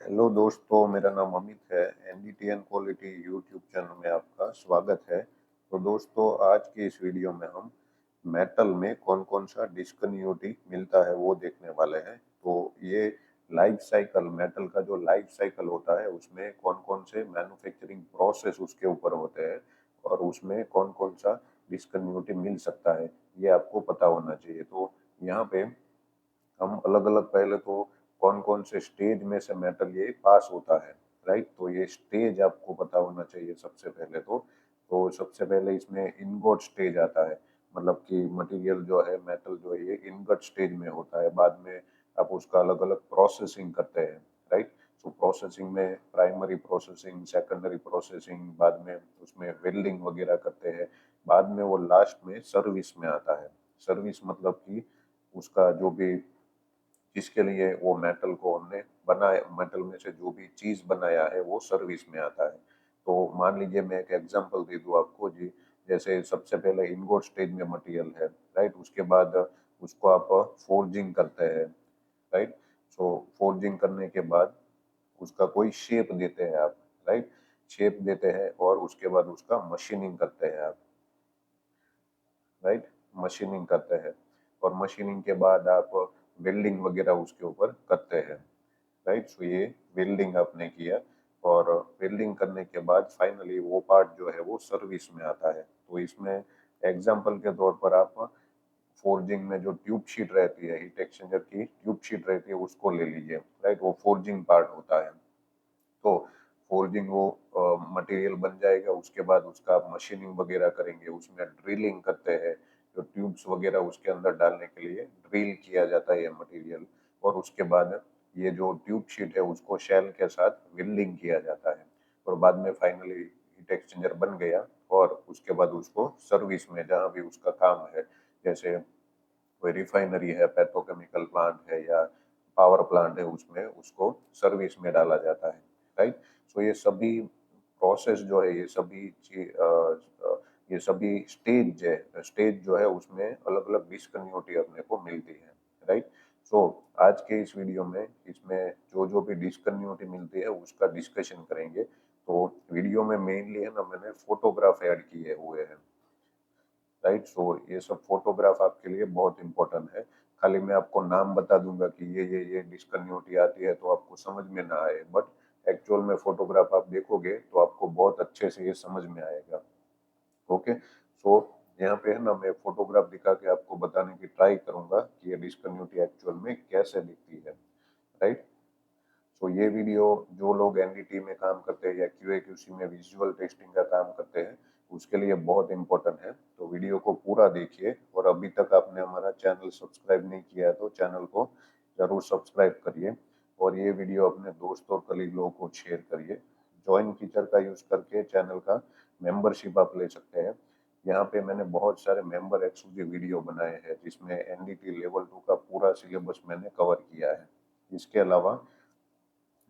Hello दोस्तों, मेरा नाम अमित है। एनडीटीएन क्वालिटी यूट्यूब चैनल में आपका स्वागत है। तो दोस्तों, आज की इस वीडियो में हम मेटल में कौन कौन सा डिस्कन्टिन्यूटी मिलता है वो देखने वाले हैं। तो ये लाइफ साइकिल, मेटल का जो लाइफ साइकिल होता है उसमें कौन कौन से मैन्युफैक्चरिंग प्रोसेस उसके ऊपर होते हैं और उसमें कौन कौन सा डिस्कन्टिन्यूटी मिल सकता है, ये आपको पता होना चाहिए। तो यहाँ पे हम अलग अलग पहले तो कौन कौन से स्टेज में से मेटल ये पास होता है, राइट। तो ये स्टेज आपको पता होना चाहिए सबसे पहले तो सबसे पहले इसमें इनगोट स्टेज आता है। मतलब कि मटेरियल जो है, मेटल जो है, ये इनगोट स्टेज में होता है। बाद में आप उसका अलग अलग प्रोसेसिंग करते हैं, राइट। तो प्रोसेसिंग में प्राइमरी प्रोसेसिंग, सेकेंडरी प्रोसेसिंग, बाद में उसमें वेल्डिंग वगैरह करते हैं। बाद में वो लास्ट में सर्विस में आता है। सर्विस मतलब कि उसका जो भी, जिसके लिए वो मेटल को हमने बनाया, मेटल में से जो भी चीज बनाया है वो सर्विस में आता है। तो मान लीजिए मैं एक एग्जांपल दे दूं आपको जी। जैसे सबसे पहले इनगोट स्टेज में मटेरियल है, राइट। उसके बाद उसको आप फोर्जिंग करते हैं, राइट। सो फोर्जिंग करने के बाद उसका कोई शेप देते हैं आप, राइट। शेप देते हैं और उसके बाद उसका मशीनिंग करते हैं आप, राइट। मशीनिंग करते हैं और मशीनिंग के बाद आप वेल्डिंग वगैरह उसके ऊपर करते हैं, राइट। सो ये वेल्डिंग आपने किया और वेल्डिंग करने के बाद फाइनली वो पार्ट जो है वो सर्विस में आता है। तो इसमें एग्जांपल के तौर पर आप फोर्जिंग में जो ट्यूब शीट रहती है, हीट एक्सचेंजर की ट्यूब शीट रहती है, उसको ले लीजिए, राइट। वो फोर्जिंग पार्ट होता है। तो फोर्जिंग वो मटेरियल बन जाएगा, उसके बाद उसका आप मशीनिंग वगैरह करेंगे, उसमें ड्रिलिंग करते हैं। जो ट्यूब्स वगैरह उसके अंदर डालने के लिए ड्रिल किया जाता है ये मटेरियल। और उसके बाद ये जो ट्यूब शीट है उसको शेल के साथ वेल्डिंग किया जाता है। और बाद में फाइनली हीट एक्सचेंजर बन गया और उसके बाद उसको सर्विस में, जहाँ भी उसका काम है, जैसे कोई रिफाइनरी है, पेट्रोकेमिकल प्लांट है या पावर प्लांट है, उसमें उसको सर्विस में डाला जाता है, राइट। सो ये सभी प्रोसेस जो है, ये सभी स्टेज जो है उसमें अलग अलग डिस्कन्टिन्यूटी अपने को मिलती है, राइट। सो आज के इस वीडियो में इसमें जो जो भी डिस्कन्टिन्यूटी मिलती है उसका डिस्कशन करेंगे। तो वीडियो में मेनली है ना, मैंने फोटोग्राफ ऐड किए हुए हैं, राइट। सो ये सब फोटोग्राफ आपके लिए बहुत इंपॉर्टेंट है। खाली मैं आपको नाम बता दूंगा कि ये डिस्कन्टिन्यूटी आती है तो आपको समझ में ना आए, बट एक्चुअल में फोटोग्राफ आप देखोगे तो आपको बहुत अच्छे से ये समझ में आएगा। ओके। सो यहाँ पे है ना, मैं फोटोग्राफ दिखा के आपको बताने की ट्राई करूंगा कि ये डिस्कन्टिन्यूटी एक्चुअल में कैसे दिखती है, राइट। तो ये वीडियो जो लोग एनडीटी में काम करते हैं या क्यूए क्यूसी में विजुअल टेस्टिंग का काम करते हैं उसके लिए बहुत इंपॉर्टेंट है। तो वीडियो को पूरा देखिए और अभी तक आपने हमारा चैनल सब्सक्राइब नहीं किया है तो चैनल को जरूर सब्सक्राइब करिए और ये वीडियो अपने दोस्तों और कलीग लोगों को शेयर करिए। ज्वाइन फीचर का यूज करके चैनल का मेंबरशिप आप ले सकते हैं। यहाँ पे मैंने बहुत सारे मेंबर एक्सक्लूसिव वीडियो बनाए हैं जिसमें एनडीटी लेवल 2 का पूरा सिलेबस मैंने कवर किया है। इसके अलावा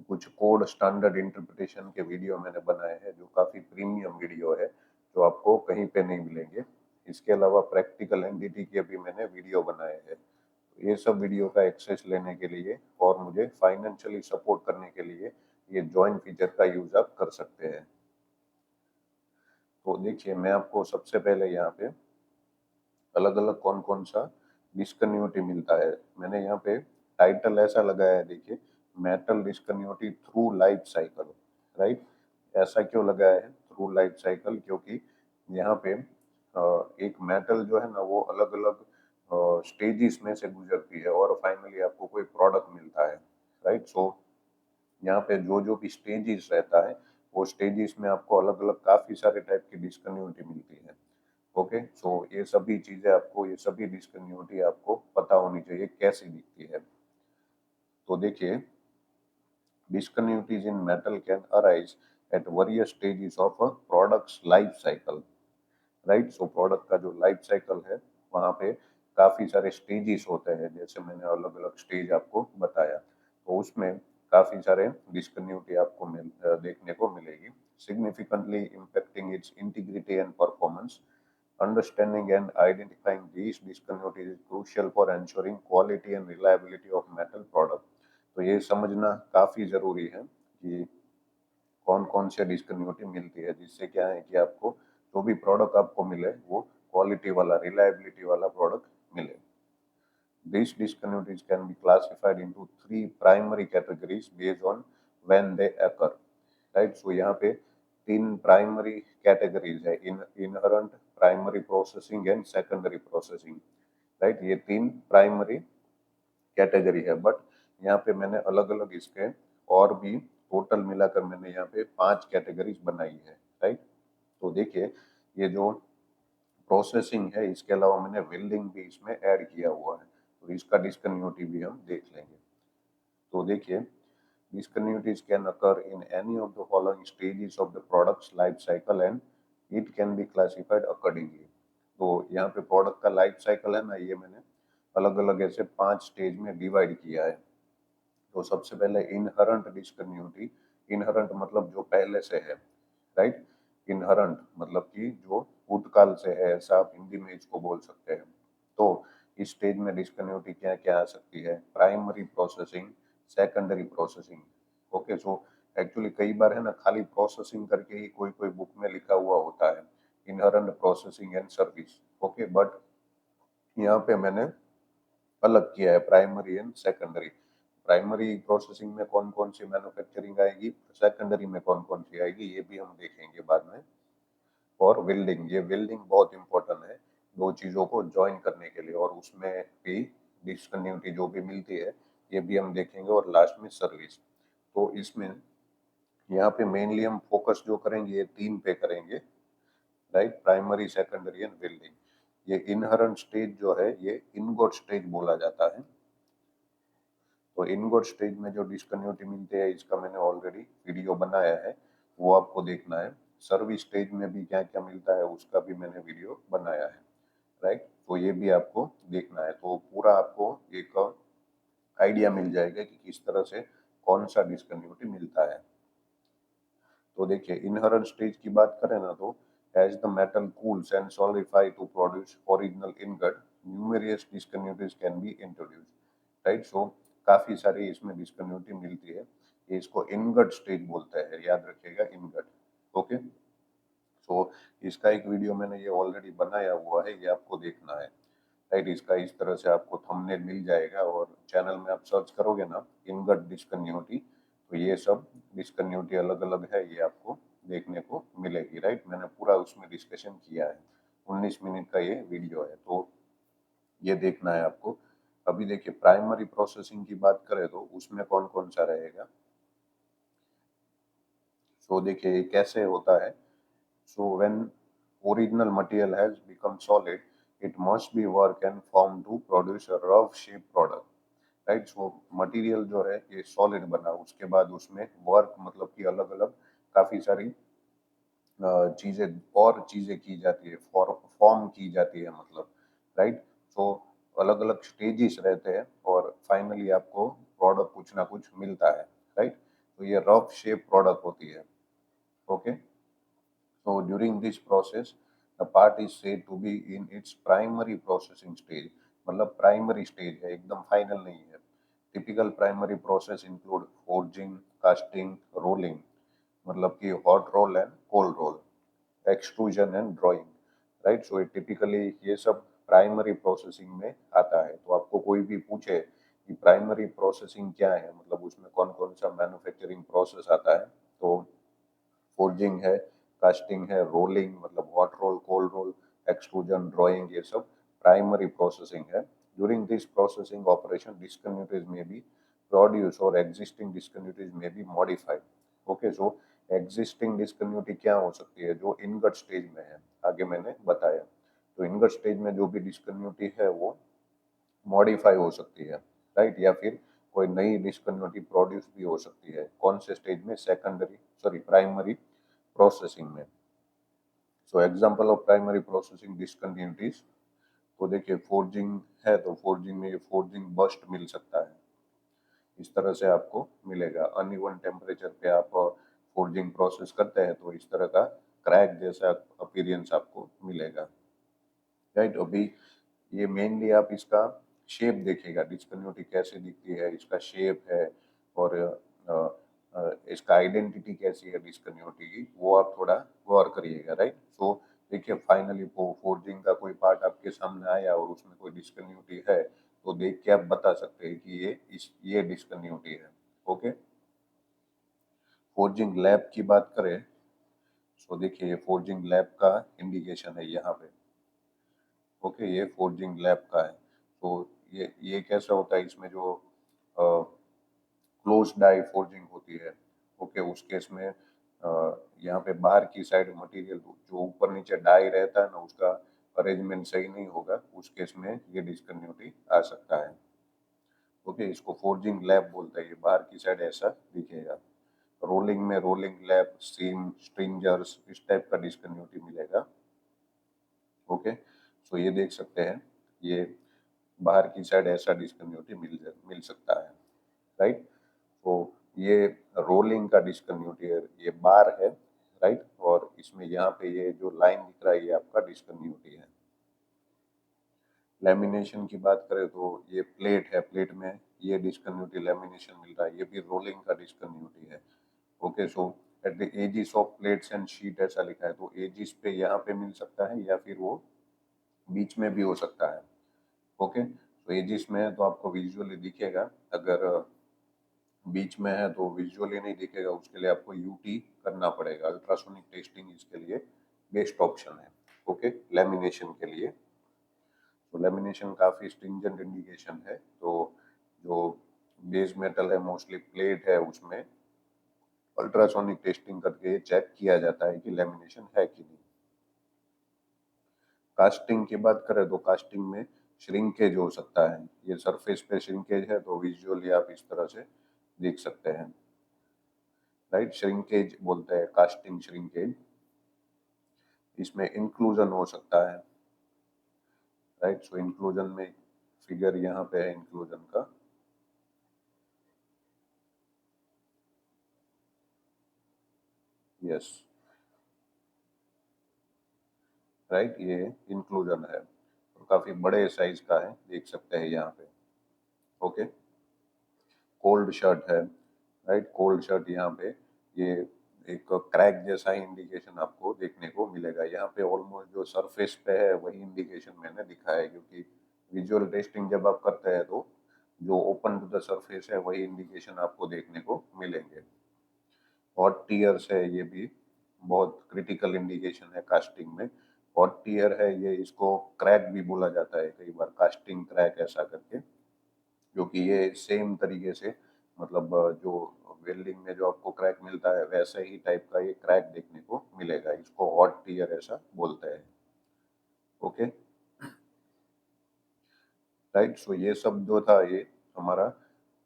कुछ कोड स्टैंडर्ड इंटरप्रिटेशन के वीडियो मैंने बनाए हैं जो काफ़ी प्रीमियम वीडियो है, जो आपको कहीं पे नहीं मिलेंगे। इसके अलावा प्रैक्टिकल एनडीटी के भी मैंने वीडियो बनाए हैं। तो ये सब वीडियो का एक्सेस लेने के लिए और मुझे फाइनेंशियली सपोर्ट करने के लिए ये ज्वाइन फीचर का यूज आप कर सकते हैं। तो देखिए, मैं आपको सबसे पहले यहाँ पे अलग अलग कौन कौन सा डिस्कन्टिन्यूटी मिलता है, मैंने यहाँ पे टाइटल ऐसा लगाया है, देखिए, metal discontinuity through life cycle, right. ऐसा क्यों लगाया है थ्रू लाइफ साइकिल, क्योंकि यहाँ पे एक मेटल जो है ना वो अलग अलग स्टेजेस में से गुजरती है और फाइनली आपको कोई प्रोडक्ट मिलता है, राइट। सो यहाँ पे जो जो भी स्टेजेस रहता है वो स्टेजेस में आपको अलग अलग काफी सारे टाइप की डिस्कन्टिन्यूटी मिलती है। ओके। सो ये सभी चीजें आपको, ये सभी डिस्कन्टिन्यूटी आपको पता होनी चाहिए कैसी दिखती है। तो देखिए, discontinuities in metal can arise at various stages of a product's life cycle, right. So product का जो लाइफ साइकिल है वहाँ पे काफी सारे स्टेजेस होते हैं, जैसे मैंने अलग अलग स्टेज आपको बताया। तो उसमें काफी सारे डिस्कन्टिन्यूटी आपको देखने को मिलेगी, significantly impacting it's integrity and performance. Understanding and identifying these discontinuities is crucial for ensuring quality and reliability of metal product. तो ये समझना काफ़ी ज़रूरी है कि कौन कौन से डिस्कन्टिन्यूटी मिलती है, जिससे क्या है कि आपको जो भी प्रोडक्ट आपको मिले वो क्वालिटी वाला, रिलायबिलिटी वाला प्रोडक्ट मिले। These discontinuities can be classified into three primary categories based on when they occur. Right, so यहाँ पे तीन प्राइमरी कैटेगरीज है, inherent, primary processing and secondary processing. Right, ये तीन प्राइमरी कैटेगरी है, बट यहाँ पे मैंने अलग अलग इसके और भी टोटल मिलाकर मैंने यहाँ पे 5 कैटेगरीज बनाई है। राइट, तो देखिए ये जो प्रोसेसिंग है, इसके अलावा मैंने वेल्डिंग भी इसमें ऐड किया हुआ है, तो इसका डिस्कन्टिन्यूटी भी हम देख लेंगे। तो देखिए, discontinuities can occur in any of the following stages of the product's life cycle and it can be classified accordingly. तो यहाँ पे प्रोडक्ट का लाइफ साइकिल है ना, ये मैंने अलग अलग ऐसे 5 स्टेज में डिवाइड किया है। तो सबसे पहले इनहरेंट डिस्कन्टिन्यूटी। इनहरेंट मतलब जो पहले से है, राइट। इनहरेंट मतलब कि जो भूतकाल से है, ऐसा आप हिंदी में इसको बोल सकते हैं। तो इस स्टेज में डिस्कन्टिन्यूटी क्या क्या आ सकती है? Primary processing, secondary processing. Okay, so actually कई बार है ना, खाली प्रोसेसिंग करके ही कोई कोई बुक में लिखा हुआ होता है, inherent processing and service. Okay, but यहाँ पे मैंने अलग किया है primary and secondary. Primary processing में कौन कौन सी मैन्युफैक्चरिंग आएगी, सेकेंडरी में कौन कौन सी आएगी, ये भी हम देखेंगे बाद में। और वेल्डिंग, ये वेल्डिंग बहुत इंपॉर्टेंट है दो चीज़ों को ज्वाइन करने के लिए, और उसमें भी डिस्कन्टिन्यूटी जो भी मिलती है ये भी हम देखेंगे। और लास्ट में सर्विस। तो इसमें यहाँ पे मेनली हम फोकस जो करेंगे ये तीन पे करेंगे, right, primary, secondary and welding. ये इनहरेंट स्टेज जो है ये इनगोट स्टेज बोला जाता है। तो इनगोट स्टेज में जो डिस्कन्टिन्यूटी मिलती है इसका मैंने ऑलरेडी वीडियो बनाया है, वो आपको देखना है। सर्विस स्टेज में भी क्या क्या मिलता है उसका भी मैंने वीडियो बनाया है, राइट, तो ये भी आपको देखना है। तो पूरा आपको एक आइडिया मिल जाएगा कि किस तरह से कौन सा डिस्कन्टिन्यूटी मिलता है। तो देखिए, इनहरेंट स्टेज की बात करें ना, तो as the metal cools and solidify to produce original ingot, numerous discontinuities can be introduced. Right, so काफी सारी इसमें डिस्कन्टिन्यूटी मिलती है। ये इसको इनगट स्टेज बोलते हैं, याद रखिएगा, इनगट। ओके, सो इसका एक वीडियो मैंने ये ऑलरेडी बनाया हुआ है, ये आपको देखना है। राइट, इसका इस तरह से आपको थंबनेल मिल जाएगा, और चैनल में आप सर्च करोगे ना इनगट डिस्कन्टिन्यूटी, तो ये सब डिस्कन्टिन्यूटी अलग अलग है, ये आपको देखने को मिलेगी। राइट, मैंने पूरा उसमें डिस्कशन किया है, 19 मिनट का ये वीडियो है, तो ये देखना है आपको। अभी देखिए, प्राइमरी प्रोसेसिंग की बात करें तो उसमें कौन कौन सा रहेगा। तो देखिए ये कैसे होता है। So when original material has become solid, it must be worked and formed to produce a rough shape product. Right, so material जो है ये सॉलिड बना, उसके बाद उसमें वर्क मतलब कि अलग अलग काफी सारी चीजें और चीजें की जाती है, फॉर्म की जाती है, मतलब, राइट। सो अलग अलग स्टेजेस रहते हैं और फाइनली आपको प्रोडक्ट कुछ ना कुछ मिलता है, राइट। तो ये रफ शेप प्रोडक्ट होती है। Okay, so during this process, the part is said to be in its primary processing stage. मतलब प्राइमरी स्टेज है, एकदम फाइनल नहीं है। Typical primary process include forging, casting, rolling, मतलब कि hot roll and cold roll, extrusion and drawing. Right, so typically ये सब primary processing में आता है। तो आपको कोई भी पूछे कि प्राइमरी प्रोसेसिंग क्या है, मतलब उसमें कौन कौन सा मैन्युफैक्चरिंग प्रोसेस आता है, तो फोर्जिंग है, कास्टिंग है, रोलिंग मतलब hot roll, cold roll, extrusion, drawing, ये सब प्राइमरी प्रोसेसिंग है। During this processing operation discontinuities may be produce और existing discontinuities may be modified. Okay, so existing discontinuity क्या हो सकती है, जो इनगट स्टेज में है, आगे मैंने बताया। तो इनगट स्टेज में जो भी डिस्कन्टिन्यूटी है वो मॉडिफाई हो सकती है, राइट, या फिर कोई नई डिस्कन्टिन्यूटी प्रोड्यूस भी हो सकती है। कौन से स्टेज में? सेकेंडरी, सॉरी, प्राइमरी प्रोसेसिंग में। So example of primary processing discontinuities, तो देखिए फोर्जिंग है, तो फोर्जिंग में ये फोर्जिंग बस्ट मिल सकता है, इस तरह से आपको मिलेगा। अनइवन टेम्परेचर पे आप फोर्जिंग प्रोसेस करते हैं तो इस तरह का क्रैक जैसा अपीयरेंस आपको मिलेगा, राइट। अभी ये मेनली आप इसका शेप देखिएगा, डिस्कन्टिन्यूटी कैसे दिखती है, इसका शेप है, और इसका आइडेंटिटी कैसी है डिस्कन्टिन्यूटी की, वो आप थोड़ा गौर करिएगा, राइट। सो देखिए फाइनली फोर्जिंग का कोई पार्ट आपके सामने आया और उसमें कोई डिस्कन्टिन्यूटी है, तो देख के आप बता सकते हैं कि ये डिस्कन्टिन्यूटी है। ओके, फोर्जिंग लैब की बात करें, तो देखिए ये फोर्जिंग लैब का इंडिकेशन है यहाँ पे। ओके, ये फोर्जिंग लैब का है। तो ये कैसा होता है, इसमें जो क्लोज डाई फोर्जिंग होती है, ओके, उस केस में यहाँ पे बाहर की साइड मटेरियल जो ऊपर नीचे डाई रहता है ना, उसका अरेंजमेंट सही नहीं होगा, उस केस में ये डिस्कन्टिन्यूटी आ सकता है। ओके, इसको फोर्जिंग लैब बोलते हैं। ये बाहर की साइड ऐसा दिखेगा। रोलिंग में रोलिंग लैब, सीम, स्ट्रिंजर्स, इस टाइप का डिस्कन्टिन्यूटी मिलेगा। ओके, सो ये देख सकते हैं, ये बाहर की साइड ऐसा डिस्कन्टिन्यूटी मिल सकता है, राइट। तो ये रोलिंग का डिस्कन्टिन्यूटी है, ये बार है, राइट। और इसमें यहाँ पे ये जो लाइन दिख रहा है, ये आपका डिस्कन्टिन्यूटी है। लेमिनेशन की बात करें तो ये प्लेट है, प्लेट में ये डिस्कन्टिन्यूटी लेमिनेशन मिल रहा है, ये भी रोलिंग का डिस्कन्टिन्यूटी है। Okay, so at the edges of plates and sheet ऐसा लिखा है, तो एजिस पे यहाँ पे मिल सकता है या फिर वो बीच में भी हो सकता है। ओके, तो एजिस में है तो आपको विजुअली दिखेगा, अगर बीच में है तो विजुअली नहीं दिखेगा, उसके लिए आपको यूटी करना पड़ेगा। अल्ट्रासोनिक टेस्टिंग इसके लिए बेस्ट ऑप्शन है। ओके, लेमिनेशन के लिए तो लेमिनेशन काफ़ी स्ट्रिंजेंट इंडिकेशन है। तो जो बेस मेटल है, मोस्टली प्लेट है, उसमें अल्ट्रासोनिक टेस्टिंग करके चेक किया जाता है कि लेमिनेशन है कि नहीं। कास्टिंग की बात करें तो कास्टिंग में श्रिंकेज हो सकता है। ये सरफेस पे श्रिंकेज है, तो विजुअली आप इस तरह से देख सकते हैं, राइट। श्रिंकेज बोलते हैं, कास्टिंग श्रिंकेज। इसमें इंक्लूजन हो सकता है, राइट। सो इंक्लूजन में फिगर यहाँ पे है इंक्लूजन का, यस, राइट, ये इंक्लूजन है, तो काफी बड़े साइज का है, देख सकते हैं यहाँ पे। ओके, कोल्ड शर्ट है, राइट। कोल्ड शर्ट यहाँ पे ये एक क्रैक जैसा ही इंडिकेशन आपको देखने को मिलेगा। यहाँ पे ऑलमोस्ट जो सरफेस पे है वही इंडिकेशन मैंने दिखा है, क्योंकि विजुअल टेस्टिंग जब आप करते हैं तो जो ओपन टू द सरफेस है वही इंडिकेशन आपको देखने को मिलेंगे। हॉट टीयर्स है, ये भी बहुत क्रिटिकल इंडिकेशन है कास्टिंग में। हॉट टीयर है, ये इसको क्रैक भी बोला जाता है कई बार, कास्टिंग क्रैक ऐसा करके, क्योंकि ये सेम तरीके से मतलब जो वेल्डिंग में जो आपको क्रैक मिलता है वैसे ही टाइप का ये क्रैक देखने को मिलेगा, इसको हॉट टीयर ऐसा बोलते हैं। Okay, right. सो ये सब जो था ये हमारा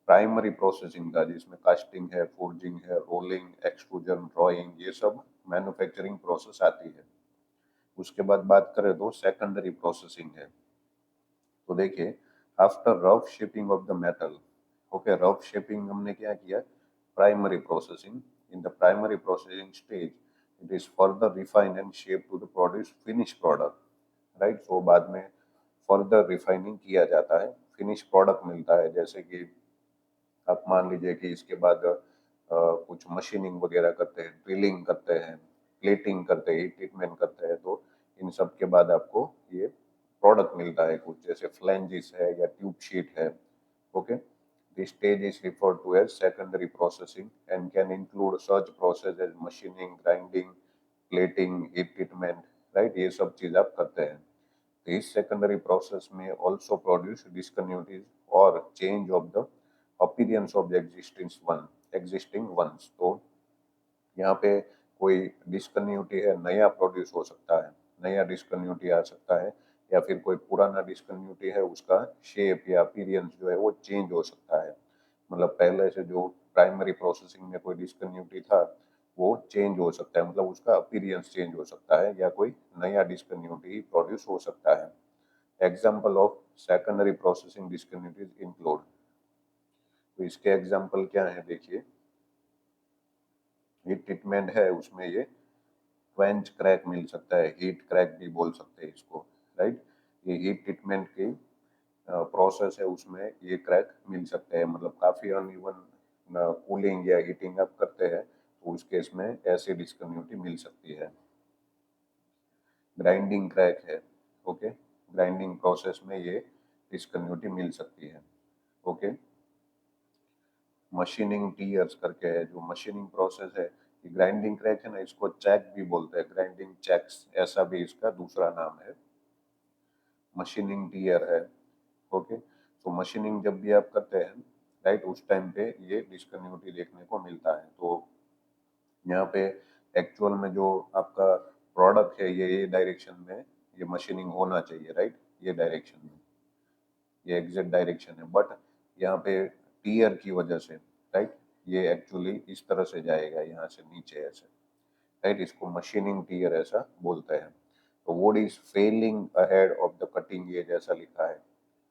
प्राइमरी प्रोसेसिंग था, जिसमें कास्टिंग है, फोर्जिंग है, रोलिंग, एक्सट्रूजन, ड्राइंग, ये सब मैन्युफैक्चरिंग प्रोसेस आती है। उसके बाद बात करें तो सेकेंडरी प्रोसेसिंग है। तो देखिए, after rough shaping of the metal, okay, rough shaping हमने क्या किया, primary processing. In the primary processing stage it is further refine and shape to the produce finish product, right. So बाद में further refining किया जाता है, finish product मिलता है। जैसे कि आप मान लीजिए कि इसके बाद कुछ मशीनिंग वगैरह करते हैं, ड्रिलिंग करते हैं, प्लेटिंग करते हैं, हीट ट्रीटमेंट करते हैं, तो इन सब के बाद आपको ये प्रोडक्ट मिलता है कुछ, जैसे फ्लैंजिस है या ट्यूब शीट है। Okay, this stage is referred to as secondary processing and can include such process as machining, grinding, plating, heat treatment, right। ये सब चीज आप करते हैं। This secondary process may also produce discontinuities or change of the appearance of the existing ones। तो यहाँ पे कोई डिस्कन्टिन्यूटी है, नया प्रोड्यूस हो सकता है, नया डिस्कन्टिन्यूटी आ सकता है, या फिर कोई पुराना डिस्कन्टिन्यूटी है उसका शेप या अपीरियंस जो है वो चेंज हो सकता है। मतलब पहले से जो प्राइमरी प्रोसेसिंग में कोई डिस्कन्टिन्यूटी था वो चेंज हो सकता है, मतलब उसका अपीरियंस चेंज हो सकता है, या कोई नया डिस्कन्टिन्यूटी प्रोड्यूस हो सकता है। Example of secondary processing discontinuities include, तो इसके एग्जाम्पल क्या है देखिए। हीट ट्रीटमेंट है, उसमें ये क्वेंच क्रैक मिल सकता है, हीट क्रैक भी बोल सकते हैं इसको, राइट। ये हीट ट्रीटमेंट की प्रोसेस है, उसमें ये क्रैक मिल सकते हैं, मतलब काफ़ी अनइवन कूलिंग या हीटिंग आप करते हैं तो उस केस में ऐसी डिस्कन्टिन्यूटी मिल सकती है। ग्राइंडिंग क्रैक है, ओके, ग्राइंडिंग प्रोसेस में ये डिस्कन्टिन्यूटी मिल सकती है, ओके। मशीनिंग टीयर्स करके है, जो मशीनिंग प्रोसेस है, ये ग्राइंडिंग क्रैक है ना, इसको चैक भी बोलते हैं, ग्राइंडिंग चैक्स ऐसा भी इसका दूसरा नाम है। मशीनिंग टीयर है, ओके। तो मशीनिंग जब भी आप करते हैं राइट, उस टाइम पे ये डिस्कन्टिन्यूटी देखने को मिलता है। तो यहाँ पे एक्चुअल में जो आपका प्रोडक्ट है ये डायरेक्शन में ये मशीनिंग होना चाहिए, राइट, ये डायरेक्शन में, ये एग्जैक्ट डायरेक्शन है, बट यहाँ पे टीयर की वजह से राइट ये एक्चुअली इस तरह से जाएगा, यहाँ से नीचे ऐसे, राइट, इसको मशीनिंग टीयर ऐसा बोलते हैं। तो wood is failing ahead of the cutting edge ऐसा लिखा है,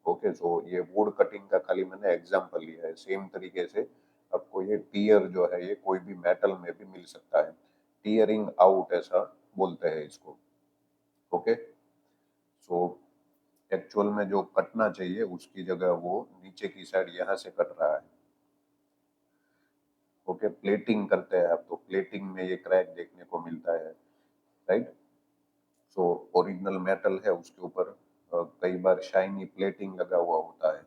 ओके। सो ये वुड कटिंग का खाली मैंने एग्जांपल लिया है, सेम तरीके से आपको ये टीयर जो है ये कोई भी मेटल में भी मिल सकता है, टीयरिंग आउट ऐसा बोलते हैं इसको, ओके। सो एक्चुअल में जो कटना चाहिए उसकी जगह वो नीचे की साइड यहाँ से कट रहा है, ओके। प्लेटिंग करते हैं आप तो प्लेटिंग में ये क्रैक देखने को मिलता है, राइट। सो ओरिजिनल मेटल है उसके ऊपर कई बार शाइनी प्लेटिंग लगा हुआ होता है,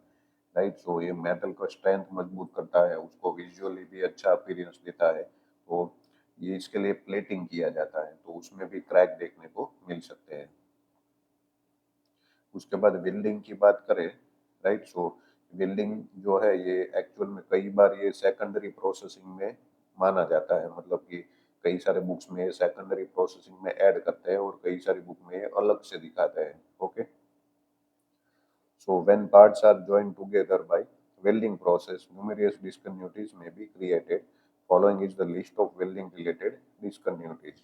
राइट। सो ये मेटल का स्ट्रेंथ मजबूत करता है, उसको विजुअली भी अच्छा अपीयरेंस देता है, तो ये इसके लिए प्लेटिंग किया जाता है, तो उसमें भी क्रैक देखने को मिल सकते हैं। उसके बाद वेल्डिंग की बात करें, राइट, सो वेल्डिंग जो है ये एक्चुअल में कई बार ये सेकेंडरी प्रोसेसिंग में माना जाता है, मतलब कि कई सारे बुक्स में सेकेंडरी प्रोसेसिंग में ऐड करते हैं और कई सारी बुक में अलग से दिखाते हैं, okay. So when parts are joined together by welding process, numerous discontinuities may be created. Following is the list of welding related discontinuities.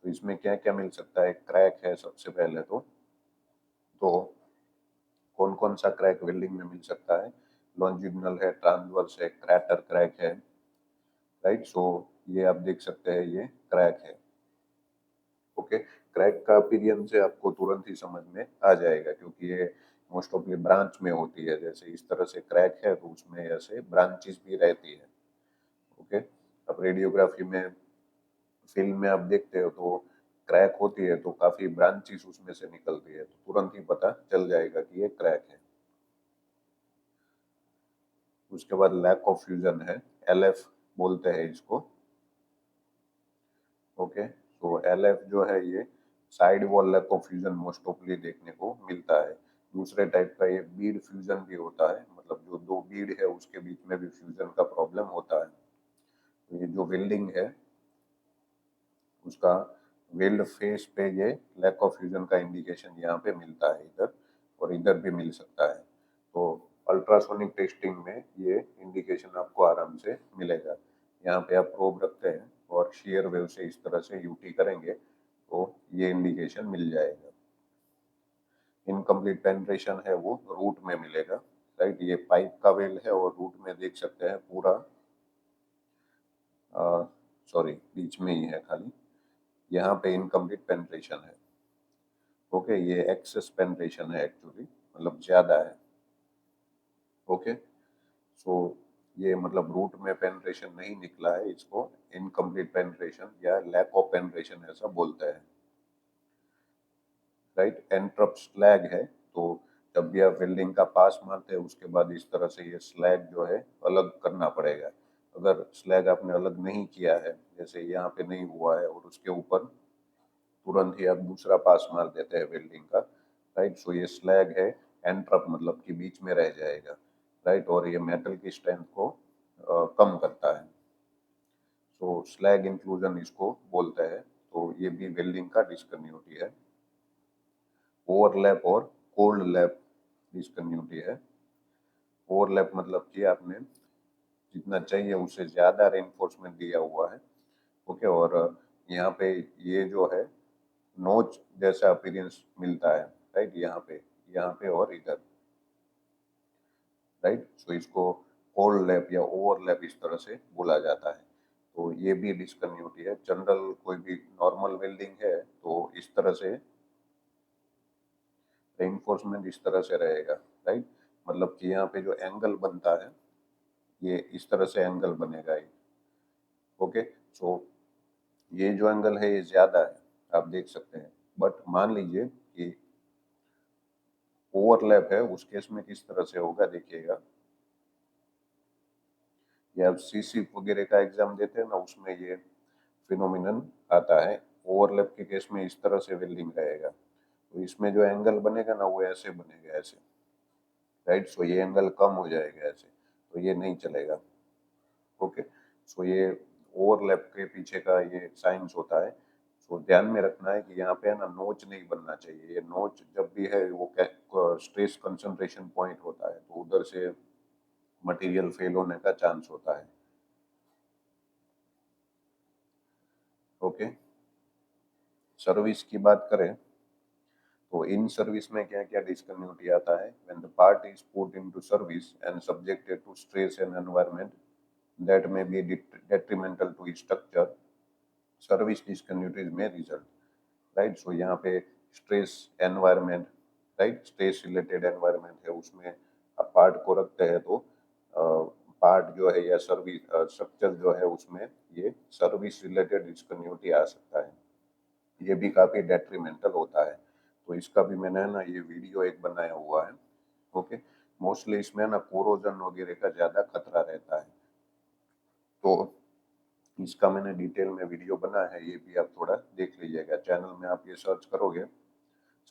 तो इसमें क्या क्या मिल सकता है, क्रैक है सबसे पहले तो कौन कौन सा क्रैक वेल्डिंग में मिल सकता है, लॉन्जिटुडनल है, ट्रांसवर्स है, क्रैटर क्रैक है, राइट। सो ये आप देख सकते हैं ये क्रैक है, ओके। क्रैक का अपीयरेंस से आपको तुरंत ही समझ में आ जाएगा क्योंकि ये मोस्ट ऑफली ब्रांच में होती है, जैसे इस तरह से क्रैक है तो उसमें ऐसे ब्रांचेस भी रहती है, ओके। अब रेडियोग्राफी में फिल्म में आप देखते हो तो क्रैक होती है तो काफी ब्रांचेस उसमें से निकलती है, तो तुरंत ही पता चल जाएगा कि ये क्रैक है। उसके बाद लैक ऑफ फ्यूजन है, एलएफ बोलते हैं इसको, ओके। तो एलएफ जो है ये side wall lack of fusion most ऑफली देखने को मिलता है। दूसरे टाइप का ये बीड फ्यूजन भी होता है, मतलब जो दो बीड है उसके बीच में भी फ्यूजन का प्रॉब्लम होता है। तो ये जो वेल्डिंग है उसका वेल्ड फेस पे ये लैक ऑफ फ्यूजन का इंडिकेशन यहाँ पे मिलता है, इधर और इधर भी मिल सकता है। तो अल्ट्रासोनिक टेस्टिंग में ये इंडिकेशन आपको आराम से मिलेगा। यहाँ पे आप प्रोब रखते हैं और शेयर वेव से इस तरह से यूटी करेंगे तो ये इंडिकेशन मिल जाएगा। इनकम्प्लीट पेनिट्रेशन है वो रूट में मिलेगा, राइट। ये पाइप का वेल है और रूट में देख सकते हैं पूरा, सॉरी बीच में ही है खाली, यहाँ पे इनकम्प्लीट पेनिट्रेशन है, ओके। ये एक्सेस पेनिट्रेशन है एक्चुअली, मतलब ज्यादा है, ओके। सो ये मतलब रूट में पेनिट्रेशन नहीं निकला है, इसको इनकम्प्लीट पेनिट्रेशन या लैक ऑफ पेनिट्रेशन ऐसा बोलते हैं, राइट। एंट्रप स्लैग है, तो जब भी आप वेल्डिंग का पास मारते हैं उसके बाद इस तरह से ये स्लैग जो है अलग करना पड़ेगा। अगर स्लैग आपने अलग नहीं किया है, जैसे यहाँ पे नहीं हुआ है और उसके ऊपर तुरंत ही आप दूसरा पास मार देते हैं वेल्डिंग का, राइट, सो ये स्लैग है एंट्रप, मतलब कि बीच में रह जाएगा, राइट, और ये मेटल की स्ट्रेंथ को कम करता है। सो स्लैग इंक्लूजन इसको बोलते हैं, तो ये भी वेल्डिंग का डिस्कन्टिन्यूटी है। ओवरलैप और कोल्ड लैप डिस्कन्टिन्यूटी है। ओवरलैप मतलब कि आपने जितना चाहिए उससे ज्यादा रेनफोर्समेंट दिया हुआ है, ओके, और यहाँ पे ये जो है नोच जैसा अपीयरेंस मिलता है, राइट, यहाँ पे और इधर, राइट। सो इसको कोल्ड लैप या ओवरलैप इस तरह से बोला जाता है। तो ये भी डिस्कन्टिन्यूटी है। जनरल कोई भी नॉर्मल वेल्डिंग है तो इस तरह से रेनफोर्समेंट इस तरह से रहेगा, राइट, मतलब कि यहाँ पे जो एंगल बनता है ये इस तरह से एंगल बनेगा ये। ओके, सो ये जो एंगल है ये ज़्यादा है, आप देख सकते हैं। बट मान लीजिए कि ओवरलैप है, उस केस में किस तरह से होगा देखिएगा। ये आप सीसी वगैरह का एग्जाम देते हैं ना, उसमें ये फिनोमिनन आता है। ओवरलैप के केस में इस तरह से वेल्डिंग रहेगा, तो इसमें जो एंगल बनेगा ना वो ऐसे बनेगा, ऐसे, राइट। सो ये एंगल कम हो जाएगा ऐसे, तो ये नहीं चलेगा। ओके, सो ये ओवरलैप के पीछे का ये साइंस होता है। सो ध्यान में रखना है कि यहाँ पे है ना नोच नहीं बनना चाहिए। ये नोच जब भी है वो स्ट्रेस कंसंट्रेशन पॉइंट होता है, तो उधर से मटेरियल फेल होने का चांस होता है। ओके, सर्विस की बात करें तो इन सर्विस में क्या क्या डिस्कन्टिन्यूटी आता है। When the part is put into service and subjected to stress and environment that may be detrimental to structure, service discontinuities may result, right. So यहाँ पे stress environment, right, stress related environment है, उसमें आप part को रखते हैं तो part जो है या सर्विस स्ट्रक्चर जो है उसमें ये सर्विस रिलेटेड डिस्कन्टिन्यूटी आ सकता है। ये भी काफ़ी डेट्रीमेंटल होता है। तो इसका भी मैंने ना ये वीडियो एक बनाया हुआ है। ओके, मोस्टली इसमें ना कोरोजन वगैरह का ज़्यादा खतरा रहता है, तो इसका मैंने डिटेल में वीडियो बना है, ये भी आप थोड़ा देख लीजिएगा। चैनल में आप ये सर्च करोगे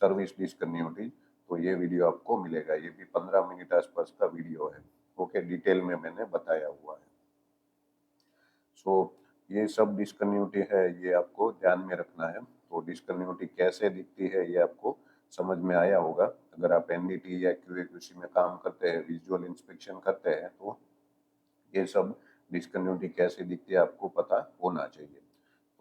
सर्विस डिस्कन्टिन्यूटी, तो ये वीडियो आपको मिलेगा। ये भी 15 मिनट आसपास का वीडियो है। ओके, डिटेल में मैंने बताया हुआ है। सो ये सब डिस्कन्टिन्यूटी है, ये आपको ध्यान में रखना है। तो डिस्कन्टिन्यूटी कैसे दिखती है ये आपको समझ में आया होगा। अगर आप एनडीटी या क्यूए/क्यूसी में काम करते हैं, विजुअल इंस्पेक्शन करते हैं, तो ये सब डिस्कन्टिन्यूटी कैसे दिखती है आपको पता होना चाहिए।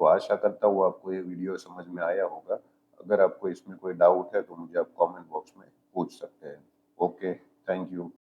तो आशा करता हूँ आपको ये वीडियो समझ में आया होगा। अगर आपको इसमें कोई डाउट है तो मुझे आप कमेंट बॉक्स में पूछ सकते हैं। Okay, thank you.